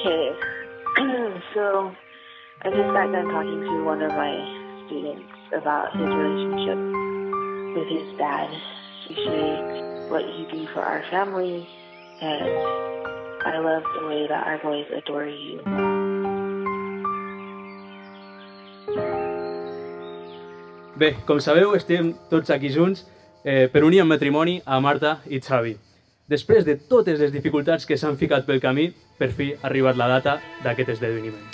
Hey, so I just got done talking to one of my students about his relationship with his dad, especially what he do for our family, and I love the way that our boys adore you. Bé, com sabeu, estem tots aquí junts per unir en matrimoni a Marta i Xavi. Després de totes les dificultats que s'han ficat pel camí, per fi ha arribat la data d'aquest esdeveniment.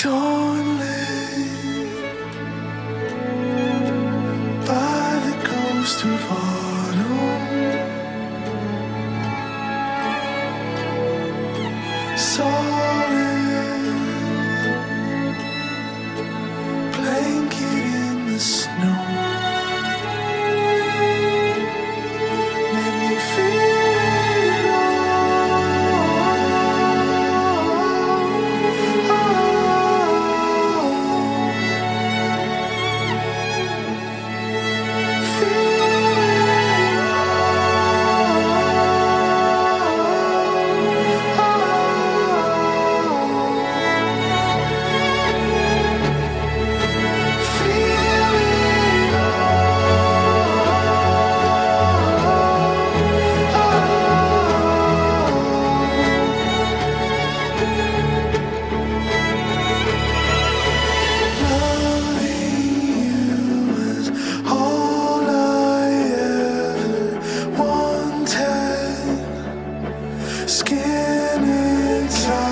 Skin inside.